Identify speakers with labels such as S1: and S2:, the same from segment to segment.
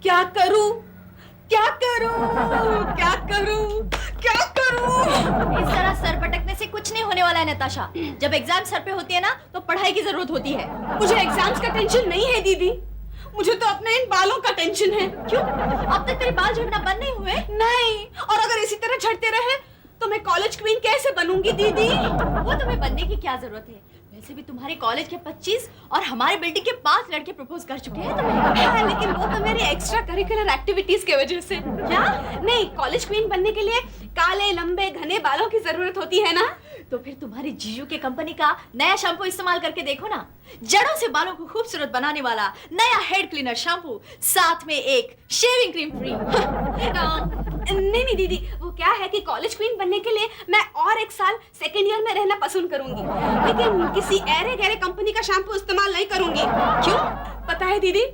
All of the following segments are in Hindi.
S1: क्या करूं? क्या करूं? क्या करूं? क्या करूं?
S2: इस तरह सर पटकने से कुछ नहीं होने वाला है नताशा। जब एग्जाम सर पे होती है ना तो पढ़ाई की जरूरत होती है।
S1: मुझे एग्जाम्स का टेंशन नहीं है दीदी, मुझे तो अपने इन बालों का टेंशन है।
S2: क्यों? अब तक तेरे बाल झड़ना बंद नहीं हुए?
S1: नहीं, और अगर इसी तरह झड़ते रहे तो मैं कॉलेज क्वीन कैसे बनूंगी दीदी?
S2: वो तुम्हें बनने की क्या जरूरत है? वैसे भी तुम्हारे कॉलेज के 25 और हमारे बिल्डिंग के 5 लड़के प्रपोज कर चुके हैं तुम्हें।
S1: हाँ, लेकिन वो तो मेरे एक्स्ट्रा करिकुलर एक्टिविटीज की वजह से।
S2: क्या?
S1: नहीं, कॉलेज क्वीन बनने के लिए काले लंबे घने बालों की जरूरत होती है ना।
S2: तो फिर तुम्हारी जीजू के कंपनी का नया शैम्पू इस्तेमाल करके देखो ना। जड़ों से बालों को खूबसूरत बनाने वाला नया हेड क्लीनर शैम्पू, साथ में एक शेविंग क्रीम फ्री।
S1: नहीं दीदी, वो क्या है कि कॉलेज क्वीन बनने के लिए मैं और एक साल सेकेंड ईयर में रहना पसंद करूंगी, लेकिन किसी ऐरे गैरे कंपनी का शैम्पू इस्तेमाल नहीं करूंगी।
S2: क्यों?
S1: पता है दीदी,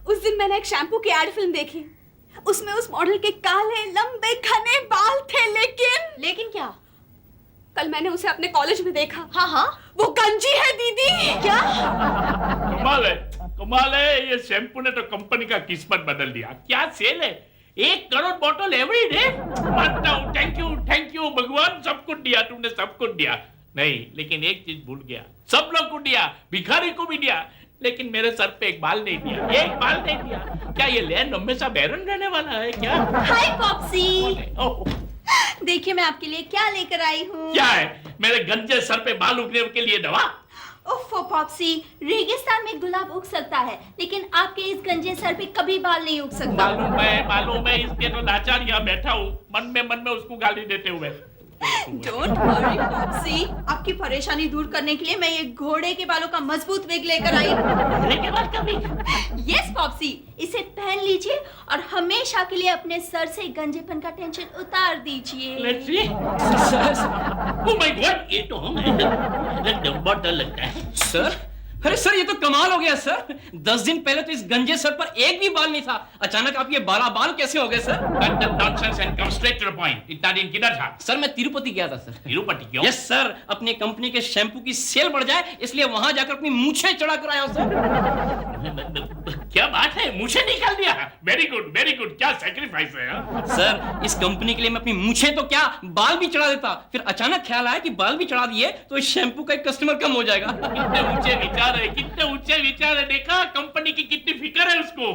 S1: उस दिन मैंने एक शैम्पू की एड फिल्म देखी, उसमें उस मॉडल के काले लंबे घने बाल थे,
S2: लेकिन क्या?
S1: कल मैंने उसे अपने कॉलेज में देखा।
S2: हाँ,
S1: वो गंजी है दीदी।
S2: क्या?
S3: कमाल है, ये शैम्पू ने तो कंपनी का किस्मत बदल दिया। क्या सेल है, 1 करोड़ बॉटल एवरी डे। मानता हूँ, थैंक यू भगवान, सब कुछ दिया तुमने, सब कुछ दिया। नहीं, लेकिन एक चीज भूल गया, सब लोग को दिया, भिखारी को भी दिया, लेकिन मेरे सर पे एक बाल नहीं दिया, एक बाल नहीं दिया। क्या ये लैंड हमेशा बैरन रहने वाला है क्या?
S2: हाय पॉप्सी,
S3: ओह,
S2: देखिए मैं आपके लिए क्या लेकर आई हूँ।
S3: क्या है? मेरे गंजे सर पे बाल उगने के लिए दवा?
S2: ओफो पॉप्सी, रेगिस्तान में गुलाब उग सकता है, लेकिन आपके इस गंजे सर पे कभी बाल नहीं उग सकता।
S3: मालूम है, इसके तो लाचार यहाँ बैठा हूँ, मन में उसको गाली देते हुए।
S2: डोंट वरी पॉप्सी, आपकी परेशानी दूर करने के लिए मैं ये घोड़े के बालों का मजबूत विग लेकर आई हूँ। यस पॉप्सी, इसे पहन लीजिए और हमेशा के लिए अपने सर से गंजेपन का टेंशन उतार दीजिए।
S3: Let's see. Oh my God, ये तो हम बहुत डर लगता है।
S4: सर, अरे सर, ये तो कमाल हो गया सर। 10 दिन पहले तो इस गंजे सर पर एक भी बाल नहीं था, अचानक आप ये बाल कैसे हो गए sir?
S3: Cut the nonsense and come straight to the point. इतना दिन किधर था?
S4: सर मैं तिरुपति गया था सर।
S3: तिरुपति क्यों?
S4: यस सर, अपनी कंपनी के शैम्पू की सेल बढ़ जाए इसलिए वहां जाकर अपनी मूछें चढ़ा कर आया हूं सर।
S3: क्या बात है, मुझे निकाल दिया। वेरी गुड, क्या सैक्रिफाइस है। हाँ?
S4: सर इस कंपनी के लिए मैं अपनी मूछें तो क्या बाल भी चढ़ा देता, फिर अचानक ख्याल आया कि बाल भी चढ़ा दिए तो इस शैम्पू का एक कस्टमर कम हो जाएगा।
S3: कितने ऊंचे विचार है, देखा कंपनी की कितनी फिक्र है उसको।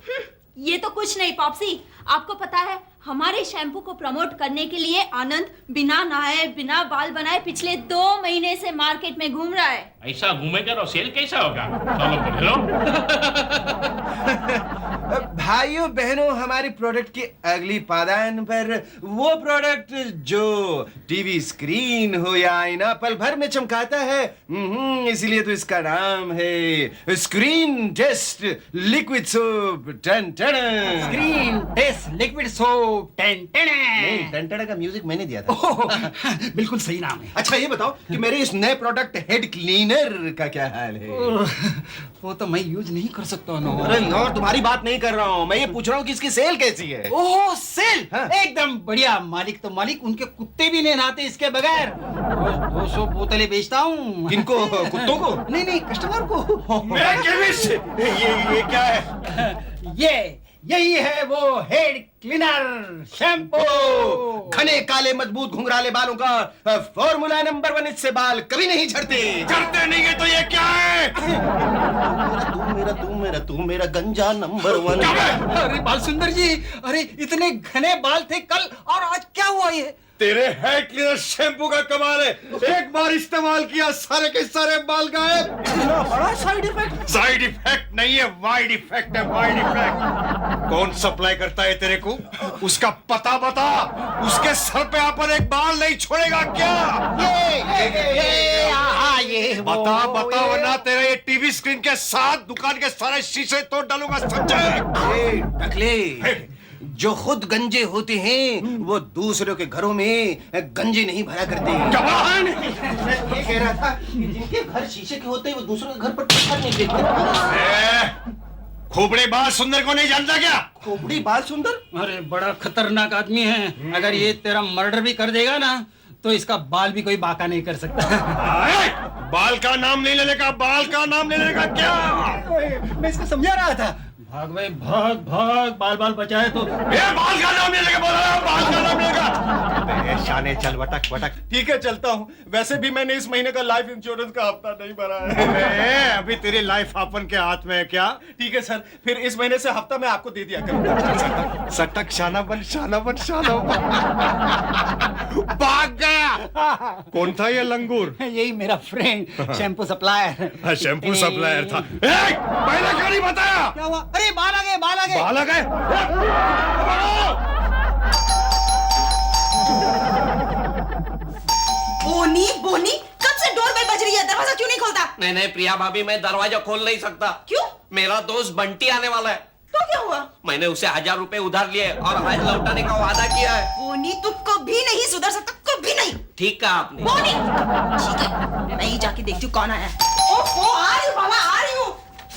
S2: ये तो कुछ नहीं पॉप्सी, आपको पता है हमारे शैम्पू को प्रमोट करने के लिए आनंद बिना नहाए बिना बाल बनाए पिछले 2 महीने से मार्केट में घूम रहा है।
S3: ऐसा घूमेगा तो सेल कैसा होगा? चलो
S5: भाइयों बहनों, हमारी प्रोडक्ट की अगली पादान पर वो प्रोडक्ट जो टीवी स्क्रीन हो या आईना पल भर में चमकाता है, इसलिए तो इसका नाम है स्क्रीन टेस्ट लिक्विड सोप। टन टन
S6: स्क्रीन टेस्ट लिक्विड सोप। टन टन।
S5: नहीं, टन टन का म्यूजिक मैंने दिया था।
S6: बिल्कुल सही नाम है।
S5: अच्छा ये बताओ कि मेरे इस नए प्रोडक्ट हेड क्लीनर का क्या हाल है?
S6: वो तो मैं यूज नहीं कर सकता ना।
S5: अरे यार, तुम्हारी बात नहीं कर रहा हूँ, मैं ये पूछ रहा हूँ कि इसकी सेल कैसी है?
S6: ओह सेल,
S5: हाँ।
S6: एकदम बढ़िया। मालिक तो मालिक, उनके कुत्ते भी नहीं नहाते इसके बगैर। रोज 200 बोतलें बेचता हूँ।
S5: किनको? कुत्तों को?
S6: नहीं कस्टमर को।
S5: मैं केमिस्ट। ये क्या है?
S6: यही है वो हेड क्लीनर शैम्पू।
S5: घने काले मजबूत घुंघराले बालों का फॉर्मूला नंबर 1, इससे बाल कभी नहीं झड़ते।
S3: करते नहीं है तो ये क्या है?
S5: तू मेरा गंजा नंबर 1।
S6: अरे बाल सुंदर जी, अरे इतने घने बाल थे कल और आज क्या हुआ ये?
S5: तेरे हेड क्लीनर शैम्पू का कमाल है, एक बार इस्तेमाल किया सारे के सारे बाल गायब। इतना बड़ा साइड इफेक्ट?
S3: साइड इफेक्ट नहीं है, वाइड इफेक्ट है, वाइड इफेक्ट। कौन सप्लाई करता है तेरे को? उसका पता बता। उसके सर पे अपन एक बाल नहीं छोड़ेगा क्या?
S6: ये
S3: बता वरना तेरे ये टीवी स्क्रीन के साथ दुकान के सारे शीशे तोड़ डालूंगा, समझे?
S5: टकले, जो खुद गंजे होते हैं वो दूसरों के घरों में गंजे नहीं भरा करते।
S3: जवान!
S5: मैं ये कह रहा था कि जिनके घर शीशे के होते हैं वो दूसरों के घर पर पत्थर नहीं फेंकते।
S3: खोपड़े बाल सुंदर को नहीं जानता क्या?
S5: खोपड़ी बाल सुंदर?
S6: अरे बड़ा खतरनाक आदमी है, अगर ये तेरा मर्डर भी कर देगा ना तो इसका बाल भी कोई बाका नहीं कर सकता।
S3: बाल का नाम नहीं लेने का, बाल का नाम लेने का क्या?
S6: मैं इसको समझा रहा था। भाग भाई भाग भाग, बाल बाल बचाए तो।
S5: बाल का नाम नहीं लेके बोल रहा हूं, बाल का नाम लेगा। अबे शाने चल वटक वटक। ठीक है चलता हूँ। वैसे भी मैंने इस महीने का लाइफ इंश्योरेंस का हफ्ता नहीं भरा है।
S7: अभी तेरी लाइफ अपन के हाथ में है क्या?
S5: ठीक है सर, फिर इस महीने से हफ्ता मैं आपको दे दिया करूंगा।
S7: सटक शाना बन शाना बन शाना बन। भाग गया। कौन था ये लंगूर?
S6: यही मेरा friend shampoo supplier.
S7: Shampoo supplier था। पहले क्यों नहीं बताया?
S6: क्या हुआ? अरे बाल आ गए, बाल आ गए।
S7: बाल आ गए।
S2: बोनी बोनी, कब से डोरबेल बज रही है, दरवाजा क्यों नहीं खोलता?
S4: नहीं नहीं प्रिया भाभी, मैं दरवाजा खोल नहीं सकता।
S2: क्यों?
S4: मेरा दोस्त बंटी आने वाला है।
S2: तो क्या हुआ?
S4: मैंने उसे 1000 रुपए उधार लिए और आज लौटाने का वादा किया है।
S2: बोनी तू कभी नहीं सुधर सकता, कभी नहीं।
S4: ठीक कहा आपने।
S2: बोनी ठीक है, मैं ही जाके देखती हूँ कौन आया है। ओहो, आ रही हूँ बाबा, आ रही हूँ।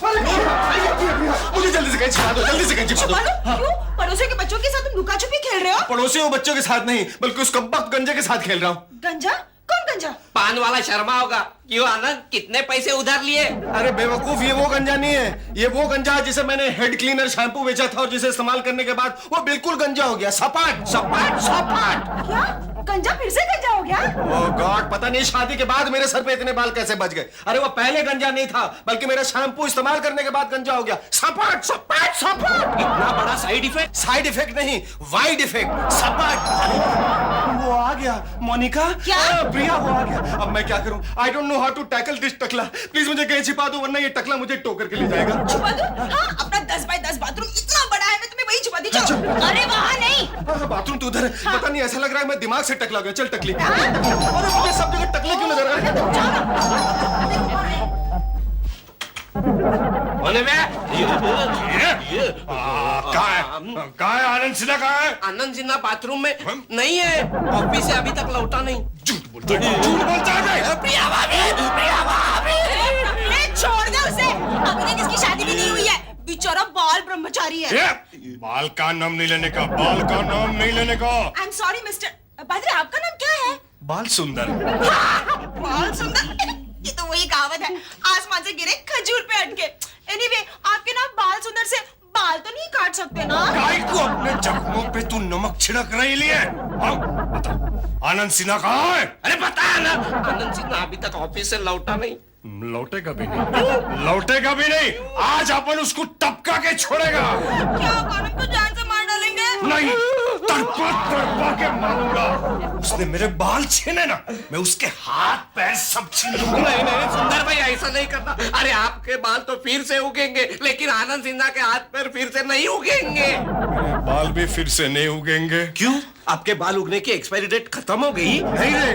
S5: मुझे जल्दी से कहीं छिपा दो, जल्दी से कहीं छिपा दो।
S2: क्यों? पड़ोसियों के बच्चों के साथ तुम लुका छुपी खेल रहे हो?
S5: पड़ोसियों बच्चों के साथ नहीं, बल्कि उस कम्बख्त गंजे के साथ खेल रहा हूँ।
S2: गंजा? कौन गंजा?
S4: पान वाला शर्मा होगा। क्यों आनंद, कितने पैसे उधार लिए?
S5: अरे बेवकूफ, ये वो गंजा नहीं है। ये वो गंजा है जिसे मैंने हेड क्लीनर शैम्पू बेचा था और जिसे इस्तेमाल करने के बाद वो बिल्कुल गंजा हो गया, सपाट सपाट सपाट।
S2: क्या? गंजा फिर से गंजा हो गया?
S5: ओह गॉड, पता नहीं शादी के बाद मेरे सर पे इतने बाल कैसे बच गए। अरे वो पहले गंजा नहीं था, बल्कि मेरा शैम्पू इस्तेमाल करने के बाद गंजा हो गया, सपाट सपाट सपाट।
S4: इतना बड़ा साइड इफेक्ट?
S5: साइड इफेक्ट नहीं, वाइड इफेक्ट, सपाट। वो आ गया, मोनिका।
S2: क्या?
S5: प्रिया, वो आ गया। अब मैं क्या करूं? I don't know how to tackle this टकला। प्लीज मुझे कहीं छिपा दो, वरना ये टकला मुझे टोकर के ले जाएगा।
S2: छुपा दूं? हाँ, अपना 10 बाय 10 बाथरूम इतना बड़ा है, मैं तुम्हें वही छुपा दी। चलो। अरे वहाँ नहीं।
S5: बाथरूम तो उधर है। पता नहीं, ऐसा लग रहा है मैं दिमाग से टकला गया। चल टकली। अरे मुझे सब जगह टकले क्यों नजर आ रहे हैं?
S7: कहाँ है आनंद सिन्हा? कहाँ है?
S4: आनंद सिन्हा बाथरूम में नहीं है, ऑफिस से अभी तक लौटा नहीं।
S7: झूठ बोलता है।
S4: प्रिया भाभी, प्रिया भाभी।
S2: छोड़ दे उसे, अभी तक इसकी शादी भी नहीं हुई है। बेचारा बाल ब्रह्मचारी है।
S7: बाल का नाम नहीं लेने का, बाल का नाम नहीं लेने का।
S2: आई एम सॉरी मिस्टर बादरी, आपका नाम क्या है?
S7: बाल सुंदर।
S2: बाल सुंदर, ये तो वही कहावत है, आसमान से गिरे खजूर पे अटके। एनीवे, आपके नाम बाल सुंदर से बाल तो नहीं काट सकते ना?
S7: गाय को अपने जख्मों पे तू नमक छिड़क रही लिए? बता, आनंद सिन्हा कहाँ है?
S4: अरे पता है ना, आनंद सिन्हा अभी तक ऑफिस से लौटा नहीं।
S7: लौटेगा भी नहीं, लौटेगा भी नहीं। आज अपन उसको टपका के छोड़ेगा।
S2: क्या आनंद को जान से मार डालेंगे?
S7: नहीं, तड़पा तड़पा के मारूंगा। उसने मेरे बाल छीने ना, मैं उसके हाथ पैर सब छीन लूंगा।
S4: नहीं नहीं सुंदर भाई, ऐसा नहीं करना। अरे आपके बाल तो फिर से उगेंगे, लेकिन आनंद सिन्हा के हाथ पैर फिर से नहीं उगेंगे।
S7: मेरे बाल भी फिर से नहीं उगेंगे।
S4: क्यों? आपके बाल उगने की एक्सपायरी डेट खत्म हो गई?
S7: नहीं रे,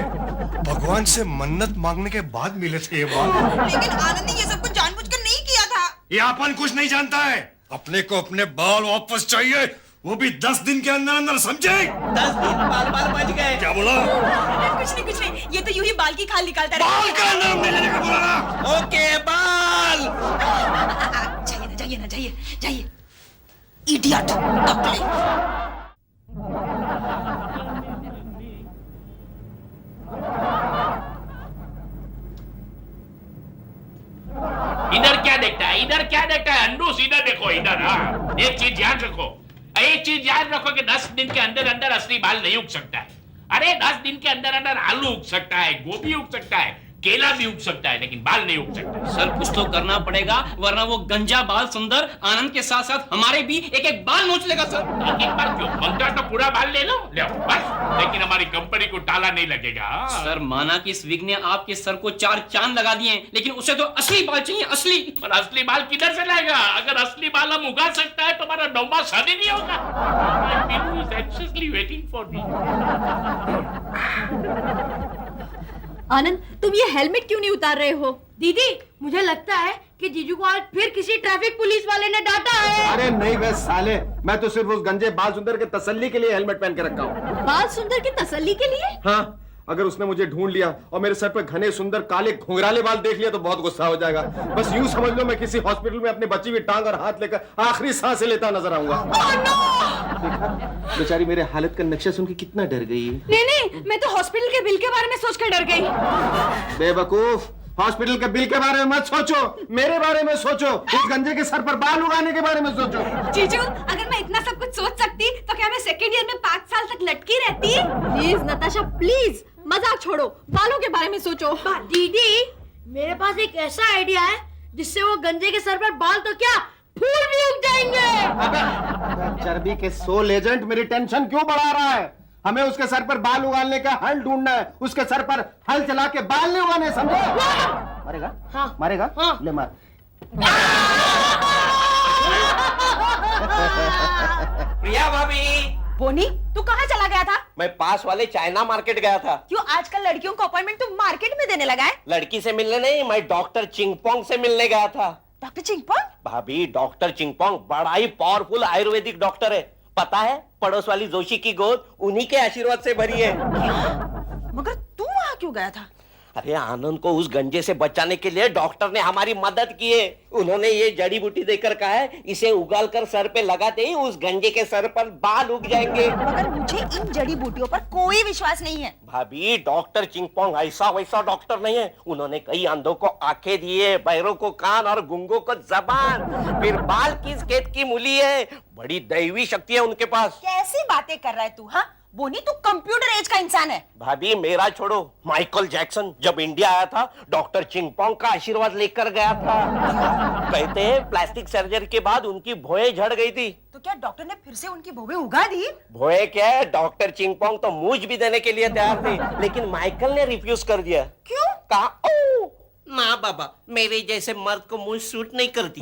S7: भगवान से मन्नत मांगने के बाद मिले थे ये बाल।
S2: लेकिन आनंद ने ये सब कुछ जानबूझकर नहीं किया था।
S7: ये अपन कुछ नहीं जानता है। अपने को अपने बाल वापस चाहिए, वो भी 10 दिन के अंदर अंदर, समझे?
S4: 10 दिन बाल बाल बच गए।
S7: क्या बोला?
S2: कुछ नहीं, ये तो यूं ही बाल की खाल निकालता रहा।
S7: बाल का नाम नहीं लेने का बोला ना।
S4: ओके बाल।
S2: जाइए इडियट टकले।
S3: इधर क्या देखता है, इधर क्या देखता है अंडूस? इधर देखो, इधर। हाँ, एक चीज याद रखो, एक चीज याद रखो कि 10 दिन के अंदर अंदर असली बाल नहीं उग सकता है। अरे 10 दिन के अंदर अंदर आलू उग सकता है, गोभी उग सकता है, केला भी उग सकता है, लेकिन बाल नहीं उग सकता।
S4: सर कुछ तो करना पड़ेगा, वरना वो गंजा बाल सुंदर आनंद के साथ साथ हमारे भी एक एक बाल नोच लेगा सर।
S3: एक एक बार क्यों? मंगता तो पूरा बाल ले लो बस, लेकिन हमारी कंपनी को ताला नहीं लगेगा।
S4: सर माना कि स्विग ने आपके सर को 4 चांद लगा दिए, लेकिन उसे तो असली बाल चाहिए, असली।
S3: और असली बाल किधर से लाएगा? अगर असली बाल हम उगा सकता है तो हमारा 9वां शादी नहीं होगा। My Pinu is anxiously waiting for me.
S1: आनंद, तुम ये हेलमेट क्यों नहीं उतार रहे हो? दीदी, मुझे लगता है कि जीजू को आज फिर किसी ट्रैफिक पुलिस वाले ने डांटा है।
S5: अरे नहीं बस साले, मैं तो सिर्फ उस गंजे बाल सुंदर के तसल्ली के लिए हेलमेट पहन के रखा हूँ।
S1: बाल सुंदर की तसल्ली के लिए?
S5: हाँ, अगर उसने मुझे ढूंढ लिया और मेरे सर पे घने सुंदर काले घुंघराले बाल देख लिया तो बहुत गुस्सा हो जाएगा। बस यूं समझ लो मैं किसी हॉस्पिटल में अपनी बची हुई टांग और हाथ लेकर आखिरी सांसें लेता नजर आऊंगा। देखा, बेचारी मेरे हालत का नक्शा सुन के कितना डर गई है।
S1: नहीं, मैं तो हॉस्पिटल के बिल के बारे में सोचकर डर गई।
S5: बेवकूफ, हॉस्पिटल के बिल के बारे में मत सोचो, मेरे बारे में सोचो, उस गंजे के सर पर बाल उगाने के बारे में सोचो।
S1: जीजू, अगर मैं इतना सब कुछ सोच सकती तो क्या मैं सेकेंड ईयर में 5 साल तक लटकी रहती?
S8: प्लीज नताशा प्लीज, मजाक छोड़ो, बालों के बारे में सोचो। दीदी, मेरे पास एक ऐसा आइडिया है जिससे वो गंजे के सर पर बाल तो क्या फूल भी उग जाएंगे।
S5: चर्बी के सोल एजेंट मेरी टेंशन क्यों बढ़ा रहा है? हमें उसके सर पर बाल उगाने का हल ढूंढना है, उसके सर पर हल चला के बाल नहीं उगाने, समझे? मारेगा?
S8: हाँ।
S5: मारेगा?
S8: हाँ।
S5: ले मार।
S9: प्रिया भाभी,
S8: बोनी, तू कहाँ चला गया था?
S9: मैं पास वाले चाइना मार्केट गया था।
S8: क्यों आजकल लड़कियों को अपॉइंटमेंट तुम मार्केट में देने लगा है?
S9: लड़की से मिलने नहीं, मैं डॉक्टर चिंगपोंग से मिलने गया था।
S8: डॉक्टर चिंगपोंग?
S9: भाभी, डॉक्टर चिंगपोंग बड़ा ही पावरफुल आयुर्वेदिक डॉक्टर है। पता है, पड़ोस वाली जोशी की गोद उन्हीं के आशीर्वाद से भरी है।
S8: मगर तू वहाँ क्यों गया था?
S9: अरे आनंद को उस गंजे से बचाने के लिए डॉक्टर ने हमारी मदद की है। उन्होंने ये जड़ी बूटी देकर कहा है, इसे उगाल कर सर पे लगाते ही उस गंजे के सर पर बाल उग जाएंगे।
S8: मगर मुझे इन जड़ी बूटियों पर कोई विश्वास नहीं है।
S9: भाभी, डॉक्टर चिंगपोंग ऐसा वैसा डॉक्टर नहीं है। उन्होंने कई अंधों को आंखें दी है, बहरों को कान और गूंगों को जबान, फिर बाल किस खेत की मूली है। बड़ी दैवी शक्ति है उनके पास।
S8: कैसी बातें कर रहा है तू? हाँ बोनी, तू कंप्यूटर एज का इंसान है।
S9: भाभी, मेरा छोड़ो, माइकल जैक्सन जब इंडिया आया था डॉक्टर चिंगपोंग का आशीर्वाद लेकर गया था। कहते हैं प्लास्टिक सर्जरी के बाद उनकी भौहें झड़ गई थी।
S8: तो क्या डॉक्टर ने फिर से उनकी भौहें उगा दी?
S9: भौहें क्या है, डॉक्टर चिंगपोंग तो मूंछ भी देने के लिए तैयार थे, लेकिन माइकल ने रिफ्यूज कर दिया।
S8: क्यों?
S9: कहा, ओ ना बाबा, मेरे जैसे मर्द को मूंछ सूट नहीं करती।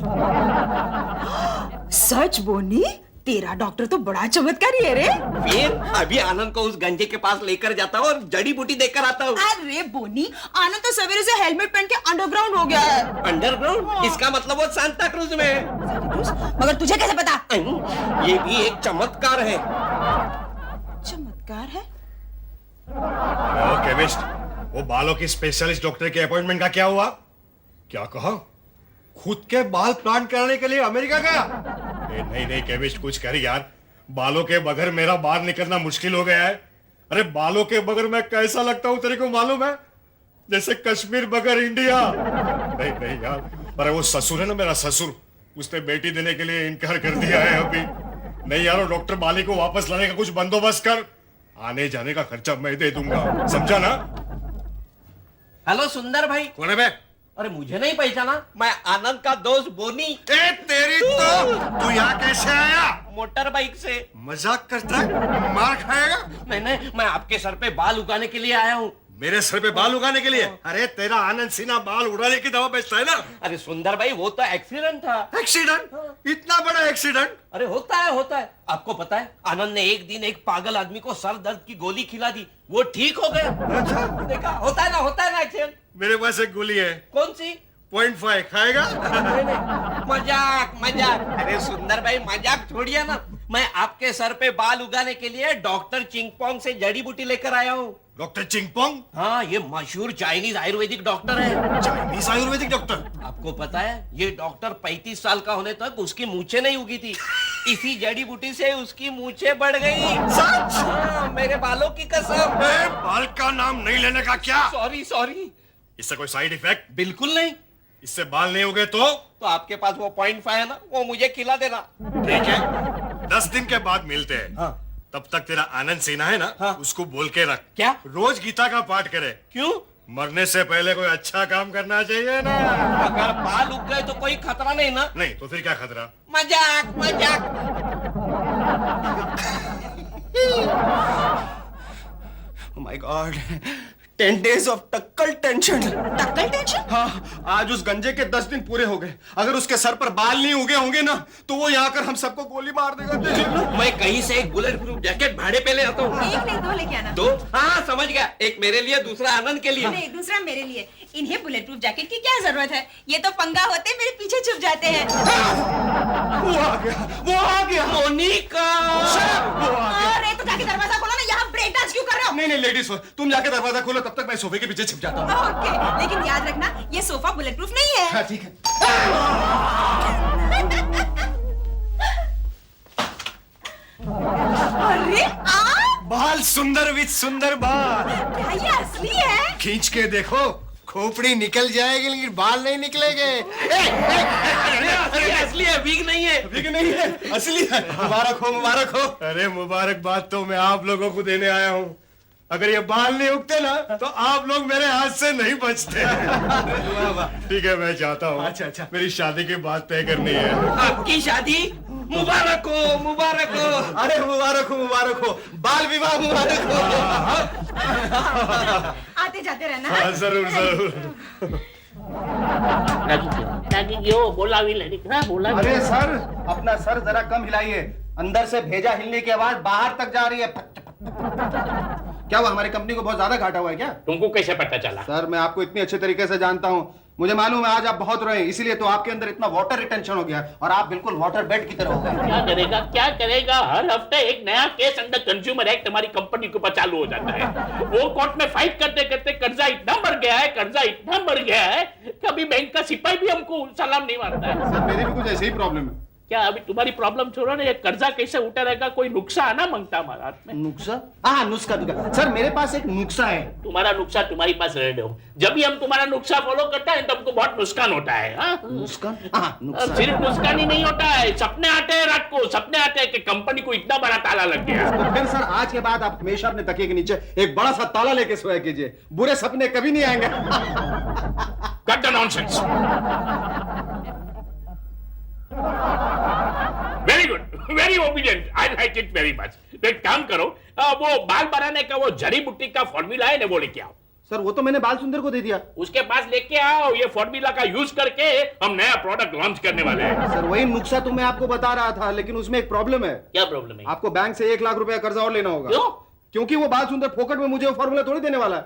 S8: सच बोनी, तेरा डॉक्टर तो बड़ा चमत्कारी है रे।
S9: फिर अभी आनंद को उस गंजे के पास लेकर जाता हूँ और जड़ी बूटी देकर आता हूँ।
S8: अरे बोनी, आनंद तो सवेरे से हेलमेट पहन के अंडरग्राउंड हो गया है।
S9: अंडरग्राउंड? इसका मतलब वो सांता क्रूज में है।
S8: मगर तुझे कैसे पता?
S9: ये भी एक चमत्कार है।
S8: चमत्कार है?
S7: हेलो केमिस्ट, वो बालों की स्पेशलिस्ट डॉक्टर के अपॉइंटमेंट का क्या हुआ? क्या कहा? खुद के बाल प्लांट कराने के लिए अमेरिका गया? नहीं नहीं केमिस्ट, कुछ कर यार। बालों के बगैर मेरा बाहर निकलना मुश्किल हो गया है। अरे बालों के बगैर मैं कैसा लगता हूँ तेरे को मालूम है? जैसे कश्मीर बगैर इंडिया। नहीं नहीं यार, अरे वो ससुर है ना, मेरा ससुर, उसने बेटी देने के लिए इनकार कर दिया है अभी। नहीं यार, वो डॉक्टर बाली को वापस लाने का कुछ बंदोबस्त कर। आने जाने का खर्चा मैं दे दूंगा, समझा ना?
S9: हेलो सुंदर भाई।
S7: कौन है बे?
S9: अरे मुझे नहीं पहचाना? मैं आनंद का दोस्त बोनी।
S7: ए तेरी तो, तू यहाँ कैसे आया?
S9: मोटर बाइक से।
S7: मजाक करता है? मार खाएगा?
S9: नहीं, मैं आपके सर पे बाल उगाने के लिए आया हूँ।
S7: मेरे सर पे बाल उगाने के लिए? अरे तेरा आनंद सिन्हा बाल उड़ाने की दवा बेचता है ना?
S9: अरे सुंदर भाई, वो तो एक्सीडेंट था।
S7: एक्सीडेंट? इतना बड़ा एक्सीडेंट?
S9: अरे होता है। आपको पता है, आनंद ने एक दिन एक पागल आदमी को सर दर्द की गोली खिला दी, वो ठीक हो गया।
S7: अच्छा?
S9: देखा, होता है ना एक्सीडेंट।
S7: मेरे पास एक गोली है।
S9: कौन सी?
S7: 0.5 खाएगा?
S9: मजाक। अरे सुंदर भाई, मजाक छोड़िए ना। मैं आपके सर पे बाल उगाने के लिए डॉक्टर चिंगपोंग से जड़ी बूटी लेकर आया हूँ।
S7: डॉक्टर चिंगपोंग?
S9: हाँ, ये मशहूर चाइनीज आयुर्वेदिक डॉक्टर है।
S7: Chinese Ayurvedic doctor?
S9: आपको पता है, ये डॉक्टर 35 साल का होने तक उसकी मूछें नहीं उगी थी। इसी जड़ी बूटी से उसकी मूछें बढ़ गई।
S7: सच?
S9: हाँ, मेरे बालों की कसम।
S7: बाल का नाम नहीं लेने का क्या?
S9: सॉरी।
S7: इससे कोई साइड इफेक्ट?
S9: बिल्कुल नहीं।
S7: इससे बाल नहीं उगे तो?
S9: तो आपके पास वो 0.5 है ना, वो मुझे खिला देना।
S7: ठीक है, 10 दिन के बाद मिलते हैं।
S9: हाँ।
S7: तब तक तेरा आनंद सिन्हा है ना,
S9: हाँ।
S7: उसको बोल के रख।
S9: क्या?
S7: रोज गीता का पाठ करे।
S9: क्यों?
S7: मरने से पहले कोई अच्छा काम करना चाहिए ना।
S9: अगर बाल उग गए तो कोई खतरा नहीं ना?
S7: नहीं तो फिर क्या खतरा?
S9: मजाक।
S5: Oh my God, 10 days of टक्कल टेंशन।
S8: टक्कल टेंशन?
S5: हाँ, आज उस गंजे के 10 दिन पूरे हो गए। अगर उसके सर पर बाल नहीं उगे होंगे ना, तो वो यहाँ कर हम सबको गोली मार देगा।
S9: मैं कहीं से एक बुलेट प्रूफ जैकेट भाड़े पे ले आता हूँ।
S8: एक नहीं, दो लेके आना।
S9: दो? हाँ, समझ गया। एक मेरे लिए, दूसरा आनंद के लिए।
S8: नहीं, दूसरा मेरे लिए। इन्हें बुलेट प्रूफ जैकेट की क्या जरूरत है? ये तो पंगा होते मेरे पीछे छुप जाते हैं।
S5: वो आ गया।
S9: मोनिका।
S8: अरे तो जाके दरवाजा खोलो ना, यहाँ ब्रेक डांस क्यों कर रहे हो?
S5: नहीं लेडीज, तुम जाके दरवाजा खोलो, तब तक मैं सोफे के पीछे छिप जाता हूँ।
S8: ओके, लेकिन याद रखना ये सोफा बुलेट प्रूफ नहीं है।
S5: हाँ, ठीक है।
S8: अरे
S7: बाल सुंदर विद सुंदर बाल।
S8: क्या ये असली है?
S7: खींच के देखो,
S5: खोपड़ी निकल जाएगी लेकिन बाल नहीं निकलेंगे।
S4: असली है, वीक नहीं है।
S5: ठीक नहीं है, असली है। मुबारक हो, मुबारक हो।
S7: अरे मुबारकबाद तो मैं आप लोगों को देने आया हूँ। अगर ये बाल नहीं उगते ना तो आप लोग मेरे हाथ से नहीं बचते। ठीक है, मैं जाता हूँ।
S5: अच्छा, अच्छा।
S7: मेरी शादी की बात तय करनी है।
S4: आपकी शादी मुबारक हो, मुबारक हो।
S5: अरे मुबारक हो, मुबारक हो। बाल विवाह मुबारक हो।
S2: आते जाते रहना।
S7: हाँ, जरूर जरूर।
S5: अरे सर, अपना सर जरा कम हिलाइए। अंदर से भेजा हिलने की आवाज बाहर तक जा रही है। क्या हुआ, हमारी कंपनी को बहुत ज्यादा घाटा हुआ है क्या?
S3: तुमको कैसे पता चला?
S5: सर, मैं आपको इतनी अच्छे तरीके से जानता हूँ, मुझे मालूम है आज आप बहुत रोए, इसीलिए तो आपके अंदर इतना वाटर रिटेंशन हो गया और आप बिल्कुल वाटर बेड की तरह हो गए।
S3: क्या करेगा, क्या करेगा? हर हफ्ते एक नया केस अंडर कंज्यूमर एक्ट हमारी कंपनी के ऊपर चालू हो जाता है। वो कोर्ट में फाइट करते करते कर्जा इतना बढ़ गया है, कर्जा इतना बढ़ गया है, कभी बैंक का सिपाही भी हमको सलाम नहीं मारता है।
S5: सर, मेरी भी कुछ ऐसी ही प्रॉब्लम है।
S3: क्या अभी तुम्हारी प्रॉब्लम छोड़ो ना, ये कर्जा कैसे उठा रहेगा? कोई नुस्खा आना मांगता हमारे हाथ में।
S5: नुस्खा? हाँ, नुस्खा। सर, मेरे पास एक नुस्खा है।
S3: तुम्हारा नुस्खा तुम्हारे पास रह दो। जब भी हम तुम्हारा नुस्खा फॉलो करते हैं तो हमको बहुत नुकसान होता है। हाँ?
S5: नुस्खा? हाँ, नुस्खा।
S3: सिर्फ नुकसान ही नहीं होता है, सपने आते हैं रात को, सपने आते हैं कि कंपनी को इतना बड़ा ताला लग गया।
S5: तो फिर सर, आज के बाद आप हमेशा अपने तकिए के नीचे एक बड़ा सा ताला लेके सोया कीजिए, बुरे सपने कभी नहीं आएंगे।
S3: Cut the nonsense. Very good, very obedient, I like it very much. तो एक काम करो, वो बाल बनाने का वो जड़ी बूटी का फॉर्मूला है ना, वो लेके आओ।
S5: सर, वो तो मैंने बाल सुंदर को दे दिया।
S3: उसके पास लेके आओ, ये फॉर्मूला का यूज करके हम नया प्रोडक्ट लॉन्च करने वाले हैं।
S5: सर, वही नुस्खा तो मैं आपको बता रहा था, लेकिन उसमें एक प्रॉब्लम है।
S3: क्या प्रॉब्लम है?
S5: आपको बैंक से 1 लाख रुपया कर्जा और लेना होगा।
S3: क्यों?
S5: क्योंकि वो बाल सुंदर फोकट में मुझे वो फॉर्मूला थोड़ी देने वाला है।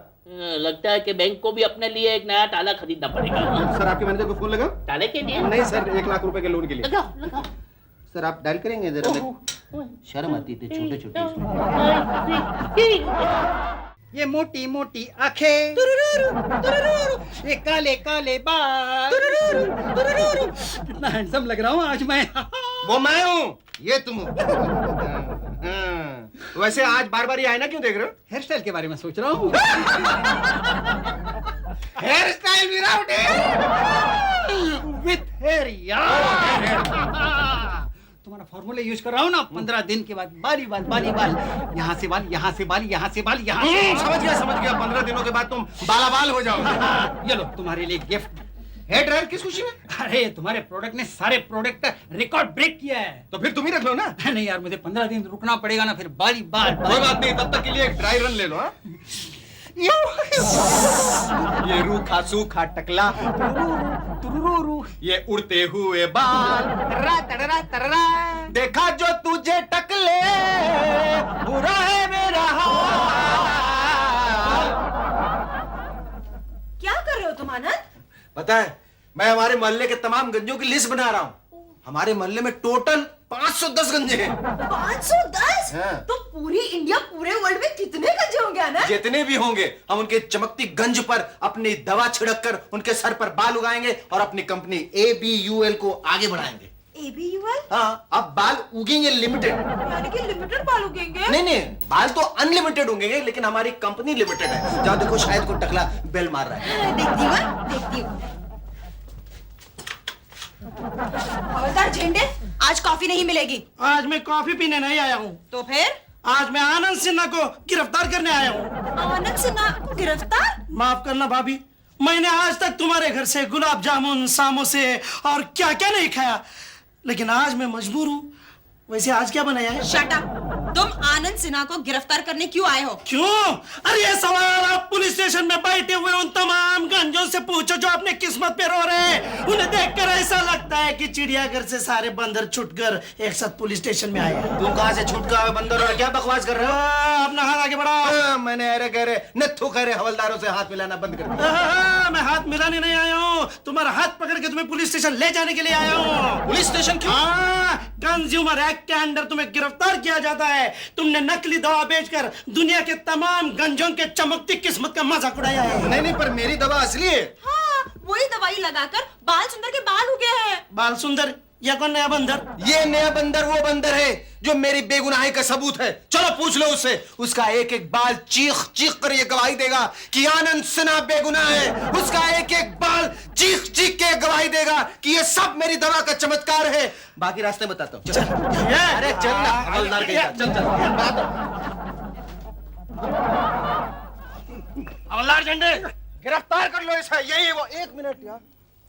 S3: लगता है कि बैंक को भी अपने लिए एक नया ताला खरीदना पड़ेगा।
S5: सर, आपके मैनेजर को फोन लगा?
S3: ताले के लिए?
S5: नहीं सर, 1 लाख रुपए के लोन के लिए।
S3: लगाओ लगाओ।
S5: सर, आप डायल करेंगे जरा? शर्म आती थी छोटे छोटे।
S6: ये मोटी मोटी आंखें, ये काले काले बाल, कितना हैंडसम लग रहा हूँ आज मैं।
S5: वो मैं हूँ, ये तुम हो। वैसे आज बार बार ये आईना क्यों देख रहे हो?
S6: हेयर स्टाइल के बारे में सोच रहा हूँ।
S5: Hair style without hair,
S6: with hair यार। तुम्हारा फॉर्मूला यूज कर रहा हूँ ना, 15 दिन के बाद बारी बाल, बारी बाल, यहाँ से बाल, यहाँ से बाल, यहाँ से बाल, यहाँ से।
S5: समझ गया। 15 दिनों के बाद तुम बालाबाल हो जाओगे।
S6: ये लो तुम्हारे लिए गिफ्ट।
S5: हेयर ड्रायर किस खुशी में?
S6: अरे तुम्हारे प्रोडक्ट ने सारे प्रोडक्ट का रिकॉर्ड ब्रेक किया है।
S5: तो फिर तुम ही रख लो ना।
S6: नहीं यार, मुझे 15 दिन रुकना पड़ेगा ना, फिर बारी बाल।
S5: कोई बात नहीं, तब तक के लिए एक ड्राई रन ले लो। हाँ? ये रूखा सूखा टकला, ये उड़ते हुए बाल, तर्रा, देखा जो तुझे टकले, बुरा है मेरा हाल।
S2: क्या कर रहे हो तुम आनंद?
S5: पता है, मैं हमारे मोहल्ले के तमाम गंजों की लिस्ट बना रहा हूँ। हमारे मोहल्ले में टोटल 510 गंजे हैं।
S2: 510?
S5: हाँ।
S2: तो पूरी इंडिया, पूरे वर्ल्ड में कितने गंजे होंगे आनंद?
S5: जितने भी होंगे, हम उनके चमकती गंज पर अपनी दवा छिड़क कर उनके सर पर बाल उगाएंगे और अपनी कंपनी ABUL को आगे बढ़ाएंगे।
S2: ABUL?
S5: हाँ, अब बाल उगेंगे लिमिटेड।
S2: यानी कि लिमिटेड बाल उगेंगे?
S5: नहीं, बाल तो अनलिमिटेड होंगे, लेकिन हमारी कंपनी लिमिटेड है। जाओ देखो, शायद कोई टकला बेल मार रहा है।
S2: देखती हूँ। हवलदार झेंडे, आज कॉफी नहीं मिलेगी।
S10: आज मैं कॉफी पीने नहीं आया हूँ।
S2: तो फिर?
S10: आज मैं आनंद सिन्हा को गिरफ्तार करने आया हूँ।
S2: आनंद सिन्हा को गिरफ्तार?
S10: माफ करना भाभी, मैंने आज तक तुम्हारे घर से गुलाब जामुन, समोसे और क्या क्या नहीं खाया, लेकिन आज मैं मजबूर हूँ। वैसे आज क्या बनाया है?
S2: Shut up. तुम आनंद सिन्हा को गिरफ्तार करने क्यों आए हो?
S10: क्यों? अरे ये सवाल आप पुलिस स्टेशन में बैठे हुए उन तमाम गंजों से पूछो जो अपने किस्मत पे रो रहे हैं। उन्हें देखकर ऐसा लगता है कि चिड़ियाघर से सारे बंदर छुटकर एक साथ पुलिस स्टेशन में आए हैं।
S5: तुम कहाँ से छूट कर बंदर और क्या बकवास कर रहे हो?
S10: अपना हाथ आगे बढ़ाओ।
S5: मैंने अरे कह रहे नत्थु कह रहे हवलदारों से हाथ मिलाना बंद कर दिया।
S10: मैं हाथ मिलाने नहीं आया हूँ, तुम्हारा हाथ पकड़ के तुम्हें पुलिस स्टेशन ले जाने के लिए आया हूँ।
S5: पुलिस स्टेशन क्यों?
S10: कंज्यूमर एक्ट के अंडर तुम्हें गिरफ्तार किया जाता है। तुमने नकली दवा बेचकर दुनिया के तमाम गंजों के चमकती किस्मत का मजाक उड़ाया है।
S5: नहीं, पर मेरी दवा असली है।
S2: हाँ, वही दवाई लगाकर बाल सुंदर के बाल उगे हैं।
S10: बाल सुंदर ये कौन नया बंदर?
S5: ये नया बंदर वो बंदर है जो मेरी बेगुनाही का सबूत है। चलो पूछ लो उससे। उसका एक एक बाल चीख चीख कर ये गवाही देगा कि आनंद सिन्हा बेगुनाह है। उसका एक एक बाल चीख चीख के गवाही देगा कि ये सब मेरी दवा का चमत्कार है। बाकी रास्ते बताता हूँ। चल। अरे चल ना हवलदार कहीं का। चल
S10: हवलदार झंडे,
S5: गिरफ्तार कर लो इसे। यही वो। एक मिनट यार।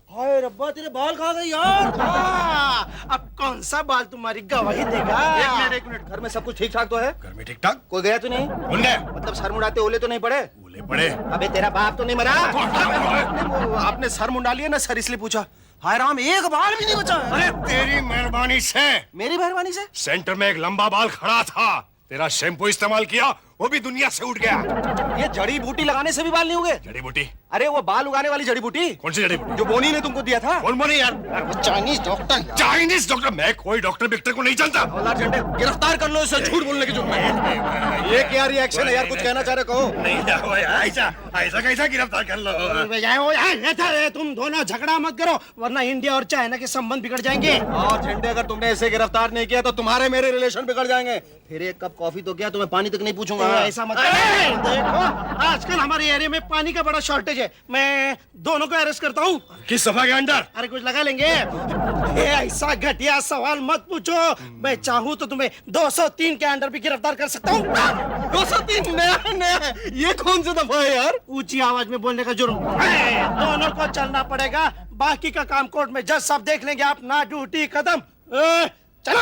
S5: हाय रब्बा, तेरे बाल खा गए यार।
S10: अब कौन सा बाल तुम्हारी गवाही देगा?
S5: एक मिनट। घर में सब कुछ ठीक ठाक तो है?
S7: घर में ठीक ठाक?
S5: कोई गया तो नहीं?
S7: कौन गया?
S5: मतलब सर मुड़ाते ओले तो नहीं पड़े?
S7: ओले पड़े?
S5: अबे तेरा बाप तो नहीं मरा? आपने सर मुंडा लिया ना सर, इसलिए पूछा। हाय राम, एक बाल भी नहीं बचा।
S7: अरे तेरी मेहरबानी से।
S5: मेरी मेहरबानी से?
S7: सेंटर में एक लंबा बाल खड़ा था, तेरा शैम्पू इस्तेमाल किया, वो भी दुनिया से उठ गया।
S5: ये जड़ी बूटी लगाने से भी बाल नहीं उगे?
S7: जड़ी बूटी?
S5: अरे वो बाल उगाने वाली जड़ी बूटी।
S7: कौन सी जड़ी बूटी?
S5: जो बोनी ने तुमको दिया था।
S7: कौन बोनी यार?
S5: वो चाइनीज डॉक्टर।
S7: Chinese doctor? मैं कोई डॉक्टर विक्टर को नहीं जानता।
S5: हवलदार झंडे, गिरफ्तार कर लो इसे झूठ बोलने के जुर्म में। ये क्या रिएक्शन है यार? कुछ कहना चाह रहे कहो?
S7: नहीं ऐसा कैसा गिरफ्तार कर लो?
S10: तुम दोनों झगड़ा मत करो, वरना इंडिया और चाइना के संबंध बिगड़ जाएंगे।
S5: और झंडे, अगर तुमने ऐसे गिरफ्तार नहीं किया तो तुम्हारे मेरे रिलेशन बिगड़ जाएंगे। फिर एक कप कॉफी तो क्या, तुम्हें पानी तक नहीं पूछूंगा।
S10: ऐसा मत देखो, आजकल हमारे एरिया में पानी का बड़ा शॉर्टेज है। मैं दोनों को अरेस्ट करता हूँ।
S7: किस सफा के अंदर?
S10: अरे कुछ लगा लेंगे। ऐसा घटिया सवाल मत पूछो। मैं चाहूँ तो तुम्हें 203 के अंडर भी गिरफ्तार कर सकता हूँ।
S5: 203? नया ये कौन सा दफा है यार?
S10: ऊंची आवाज में बोलने का जुर्म। दोनों को चलना पड़ेगा, बाकी का काम कोर्ट में जज साहब देख लेंगे। आप ना ड्यूटी कदम। चलो।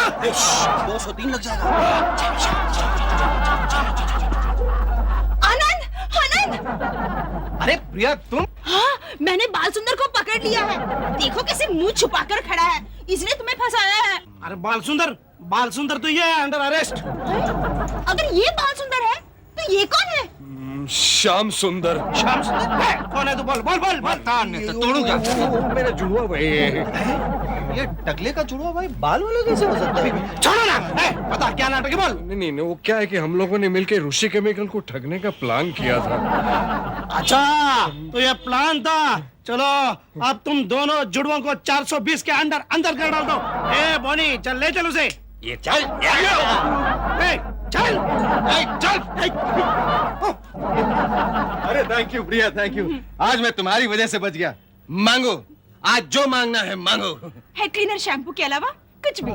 S5: 203 लग जाएगा। अरे प्रिया, तुम?
S1: हाँ, मैंने बाल सुंदर को पकड़ लिया है। देखो कैसे मुंह छुपाकर खड़ा है। इसने तुम्हें फंसाया है।
S10: अरे बाल सुंदर तो ये है अंडर अरेस्ट।
S1: अगर ये बाल सुंदर है तो ये कौन है?
S7: श्याम सुंदर।
S10: श्याम सुंदर कौन है? तू बोल बोल बोल बोल।
S5: तोड़ूंगा। मेरा जुड़वा भाई। ये टकले का जुड़वा भाई बाल वाला कैसे हो सकता है?
S10: छोड़ो ना। बता क्या नाटक है, बोल।
S7: नहीं, वो क्या है कि हम लोगों ने मिलकर ऋषि केमिकल को ठगने का प्लान किया था।
S10: अच्छा, तो ये प्लान था। चलो अब तुम दोनों जुड़वों को 420 के अंदर कर डाल दो। ए बोनी, चल ले चल उसे।
S5: ये चल।
S10: चल चल।
S5: अरे thank you Priya, thank you. आज मैं तुम्हारी वजह से बच गया। मांगो, आज जो मांगना है मांगो।
S1: हेड क्लीनर शैम्पू के अलावा कुछ भी।